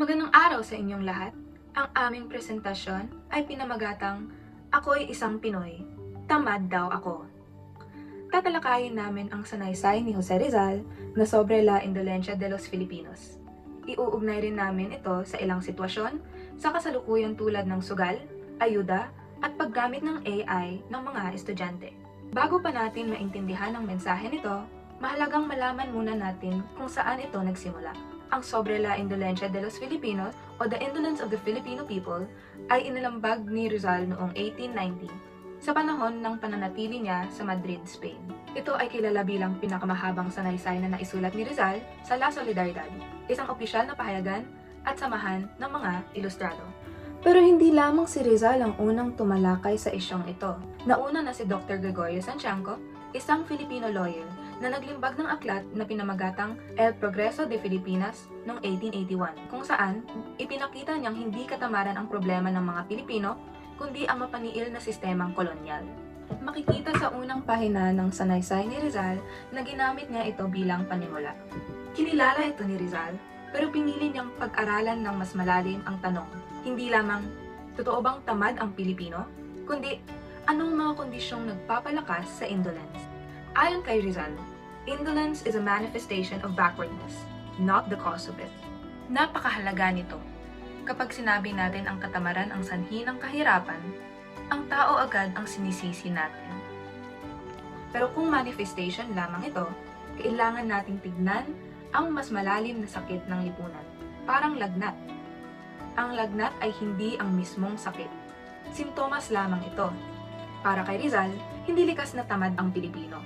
Magandang araw sa inyong lahat. Ang aming presentasyon ay pinamagatang Ako'y Isang Pinoy, Tamad Daw Ako. Tatalakayin namin ang sanaysay ni Jose Rizal na Sobre la Indolencia de los Filipinos. Iuugnay rin namin ito sa ilang sitwasyon sa kasalukuyan tulad ng sugal, ayuda, at paggamit ng AI ng mga estudyante. Bago pa natin maintindihan ang mensahe nito, mahalagang malaman muna natin kung saan ito nagsimula. Ang Sobre la Indolencia de los Filipinos o The Indolence of the Filipino People ay inilambag ni Rizal noong 1890 sa panahon ng pananatili niya sa Madrid, Spain. Ito ay kilala bilang pinakamahabang sanaysay na naisulat ni Rizal sa La Solidaridad, isang opisyal na pahayagan at samahan ng mga ilustrado. Pero hindi lamang si Rizal ang unang tumalakay sa isyong ito. Nauna na si Dr. Gregorio Sanciangco, isang Filipino lawyer na naglimbag ng aklat na pinamagatang El Progreso de Filipinas noong 1881, kung saan ipinakita niyang hindi katamaran ang problema ng mga Pilipino, kundi ang mapaniil na sistemang kolonyal. Makikita sa unang pahina ng sanaysay ni Rizal na ginamit niya ito bilang panimula. Kinilala ito ni Rizal, pero pinili niyang pag-aralan ng mas malalim ang tanong, hindi lamang, totoo bang tamad ang Pilipino? Kundi, anong mga kondisyong nagpapalakas sa indolence? Ayon kay Rizal, indolence is a manifestation of backwardness, not the cause of it. Napakahalaga nito. Kapag sinabi natin ang katamaran ang sanhi ng kahirapan, ang tao agad ang sinisisi natin. Pero kung manifestation lamang ito, kailangan nating tignan ang mas malalim na sakit ng lipunan, parang lagnat. Ang lagnat ay hindi ang mismong sakit. Sintomas lamang ito. Para kay Rizal, hindi likas na tamad ang Pilipino.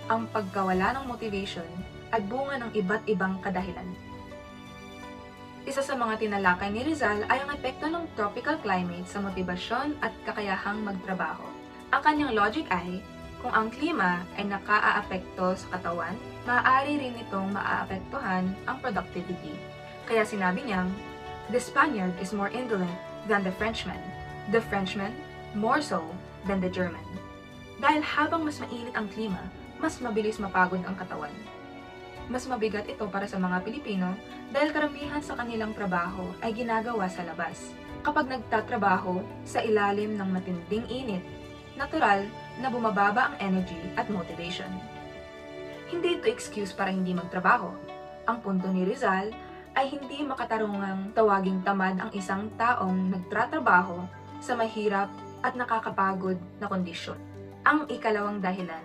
Ang pagkawala ng motivation at bunga ng iba't ibang kadahilan. Isa sa mga tinalakay ni Rizal ay ang epekto ng tropical climate sa motibasyon at kakayahang magtrabaho. Ang kanyang logic ay, kung ang klima ay nakaaapekto sa katawan, maaari rin itong maaapektuhan ang productivity. Kaya sinabi niyang, the Spaniard is more indolent than the Frenchman more so than the German. Dahil habang mas mainit ang klima, mas mabilis mapagod ang katawan. Mas mabigat ito para sa mga Pilipino dahil karamihan sa kanilang trabaho ay ginagawa sa labas. Kapag nagtatrabaho sa ilalim ng matinding init, natural na bumababa ang energy at motivation. Hindi ito excuse para hindi magtrabaho. Ang punto ni Rizal ay hindi makatarungang tawaging tamad ang isang taong nagtatrabaho sa mahirap at nakakapagod na kondisyon. Ang ikalawang dahilan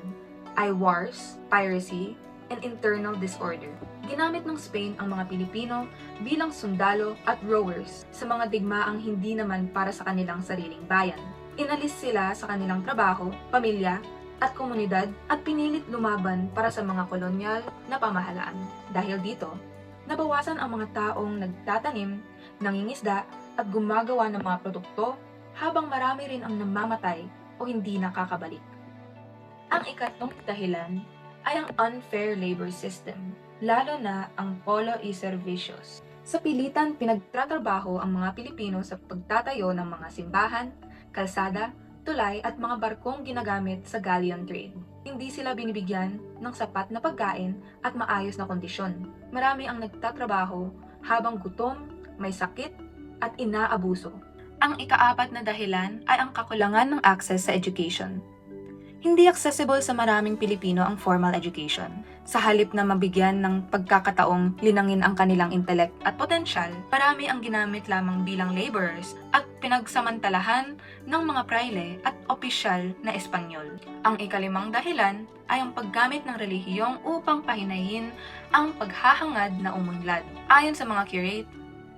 ay wars, piracy, and internal disorder. Ginamit ng Spain ang mga Pilipino bilang sundalo at rowers sa mga digmaang hindi naman para sa kanilang sariling bayan. Inalis sila sa kanilang trabaho, pamilya, at komunidad at pinilit lumaban para sa mga kolonyal na pamahalaan. Dahil dito, nabawasan ang mga taong nagtatanim, nangingisda, at gumagawa ng mga produkto habang marami rin ang namamatay o hindi nakakabalik. Ang ikatlong dahilan ay ang unfair labor system, lalo na ang polo y servicios. Sa pilitan, pinagtatrabaho ang mga Pilipino sa pagtatayo ng mga simbahan, kalsada, tulay at mga barkong ginagamit sa galleon trade. Hindi sila binibigyan ng sapat na pagkain at maayos na kondisyon. Marami ang nagtatrabaho habang gutom, may sakit at inaabuso. Ang ikaapat na dahilan ay ang kakulangan ng access sa education. Hindi accessible sa maraming Pilipino ang formal education. Sa halip na mabigyan ng pagkakataong linangin ang kanilang intelekt at potensyal, marami ang ginamit lamang bilang laborers at pinagsamantalahan ng mga praile at opisyal na Espanyol. Ang ikalimang dahilan ay ang paggamit ng relihiyong upang pahinayin ang paghahangad na umunlad. Ayon sa mga curate,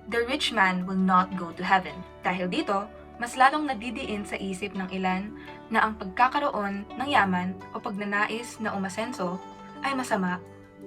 the rich man will not go to heaven. Dahil dito, mas lalong nadidiin sa isip ng ilan na ang pagkakaroon ng yaman o pagnanais na umasenso ay masama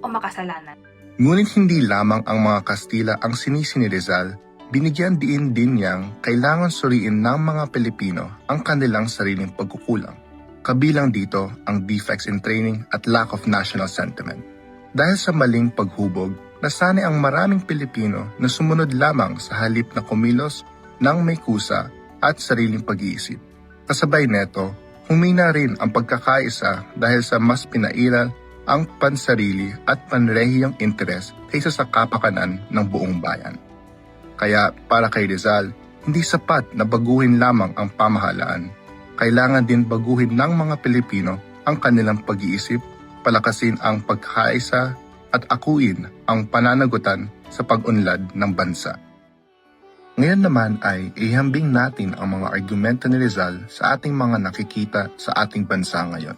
o makasalanan. Ngunit hindi lamang ang mga Kastila ang sinisi ni Rizal, binigyan din niyang kailangan suriin ng mga Pilipino ang kanilang sariling pagkukulang. Kabilang dito ang defects in training at lack of national sentiment. Dahil sa maling paghubog, nasanay ang maraming Pilipino na sumunod lamang sa halip na kumilos ng may kusa at sariling pag-iisip. Kasabay neto, humina rin ang pagkakaisa dahil sa mas pinairal ang pansarili at panrehiyong interes kaysa sa kapakanan ng buong bayan. Kaya para kay Rizal, hindi sapat na baguhin lamang ang pamahalaan. Kailangan din baguhin ng mga Pilipino ang kanilang pag-iisip, palakasin ang pagkakaisa at akuin ang pananagutan sa pag-unlad ng bansa. Ngayon naman ay ihambing natin ang mga argumento ni Rizal sa ating mga nakikita sa ating bansa ngayon.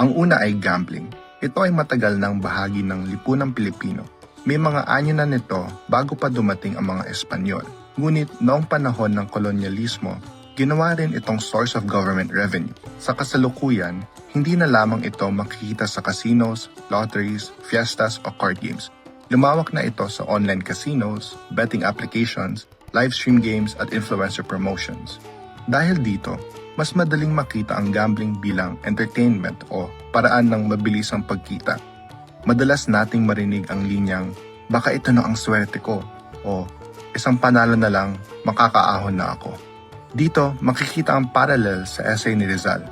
Ang una ay gambling. Ito ay matagal ng bahagi ng lipunang Pilipino. May mga anyo na nito bago pa dumating ang mga Espanyol. Ngunit noong panahon ng kolonyalismo, ginawa rin itong source of government revenue. Sa kasalukuyan, hindi na lamang ito makikita sa casinos, lotteries, fiestas o card games. Lumawak na ito sa online casinos, betting applications, live stream games at influencer promotions. Dahil dito, mas madaling makita ang gambling bilang entertainment o paraan ng mabilisang pagkita. Madalas nating marinig ang linyang, baka ito na ang swerte ko, o isang panalo na lang, makakaahon na ako. Dito, makikita ang parallel sa essay ni Rizal.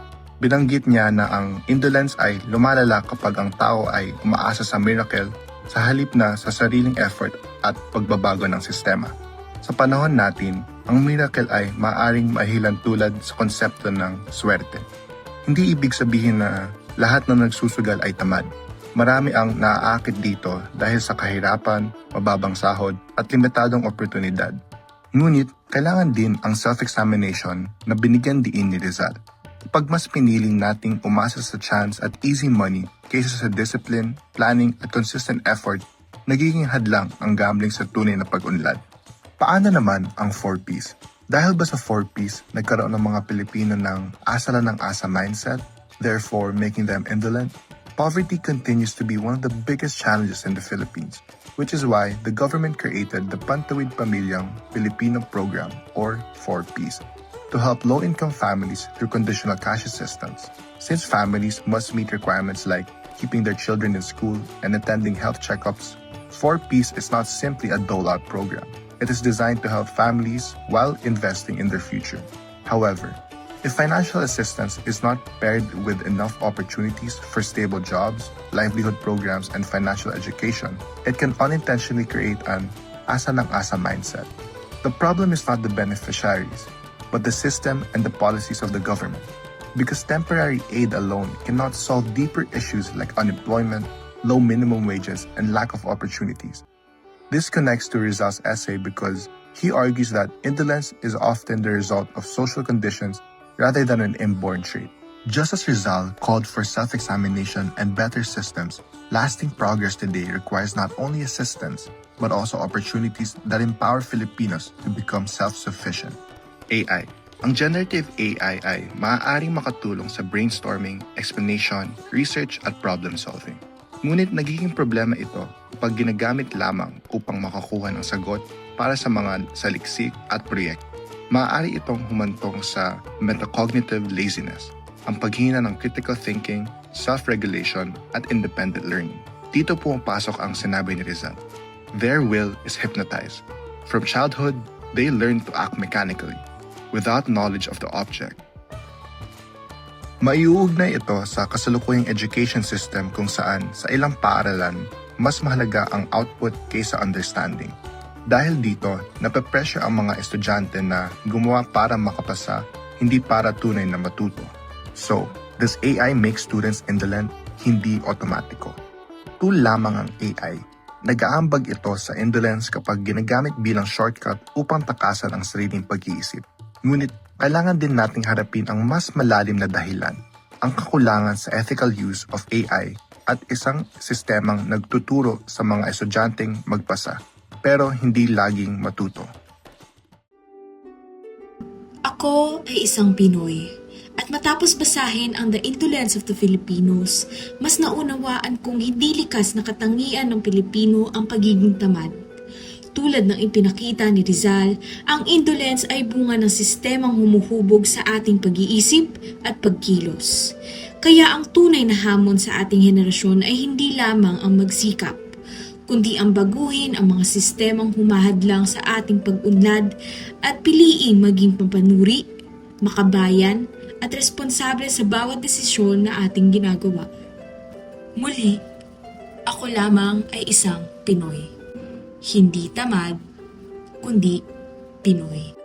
Binanggit niya na ang indolence ay lumalala kapag ang tao ay umaasa sa miracle sa halip na sa sariling effort at pagbabago ng sistema. Sa panahon natin, ang miracle ay maaaring mahilan tulad sa konsepto ng swerte. Hindi ibig sabihin na lahat ng nagsusugal ay tamad. Marami ang naaakit dito dahil sa kahirapan, mababang sahod at limitadong oportunidad. Ngunit, kailangan din ang self-examination na binigyan diin ni Rizal. Kapag mas piniling nating umasa sa chance at easy money kaysa sa discipline, planning at consistent effort, nagiging hadlang ang gambling sa tunay na pag-unlad. Paano naman ang 4Ps? Dahil ba sa 4Ps, nagkaroon ng mga Pilipino ng asa lang ng asa mindset, therefore making them indolent? Poverty continues to be one of the biggest challenges in the Philippines, which is why the government created the Pantawid Pamilyang Pilipino Program, or 4Ps, to help low-income families through conditional cash assistance. Since families must meet requirements like keeping their children in school and attending health checkups, 4Ps is not simply a dole-out program. It is designed to help families while investing in their future. However, if financial assistance is not paired with enough opportunities for stable jobs, livelihood programs, and financial education, it can unintentionally create an asa ng asa mindset. The problem is not the beneficiaries, but the system and the policies of the government. Because temporary aid alone cannot solve deeper issues like unemployment, low minimum wages, and lack of opportunities. This connects to Rizal's essay because he argues that indolence is often the result of social conditions rather than an inborn trait. Just as Rizal called for self-examination and better systems, lasting progress today requires not only assistance, but also opportunities that empower Filipinos to become self-sufficient. AI. Ang generative AI ay maaaring makatulong sa brainstorming, explanation, research at problem solving. Ngunit nagiging problema ito kapag ginagamit lamang upang makakuha ng sagot para sa mga saliksik at proyekto. Maaari itong humantong sa metacognitive laziness, ang paghina ng critical thinking, self-regulation, at independent learning. Dito pumapasok ang sinabi ni Rizal. Their will is hypnotized. From childhood, they learn to act mechanically, without knowledge of the object. Maiuugnay ito sa kasalukuyang education system kung saan sa ilang paaralan, mas mahalaga ang output kaysa understanding. Dahil dito, nape-pressure ang mga estudyante na gumawa para makapasa, hindi para tunay na matuto. So, does AI make students indolent? Hindi otomatiko. Tool lamang ang AI. Nag-aambag ito sa indolence kapag ginagamit bilang shortcut upang takasan ang sariling pag-iisip. Ngunit, kailangan din nating harapin ang mas malalim na dahilan, ang kakulangan sa ethical use of AI at isang sistemang nagtuturo sa mga estudyanteng magpasa, pero hindi laging matuto. Ako ay isang Pinoy, at matapos basahin ang The Indolence of the Filipinos, mas naunawaan kong hindi likas na katangian ng Pilipino ang pagiging tamad. Tulad ng ipinakita ni Rizal, ang indolence ay bunga ng sistemang humuhubog sa ating pag-iisip at pagkilos. Kaya ang tunay na hamon sa ating henerasyon ay hindi lamang ang magsikap, kundi ang baguhin ang mga sistemang humahadlang sa ating pag-unlad at piliing maging pampanuri, makabayan, at responsable sa bawat desisyon na ating ginagawa. Muli, ako lamang ay isang Pinoy. Hindi tamad, kundi Pinoy.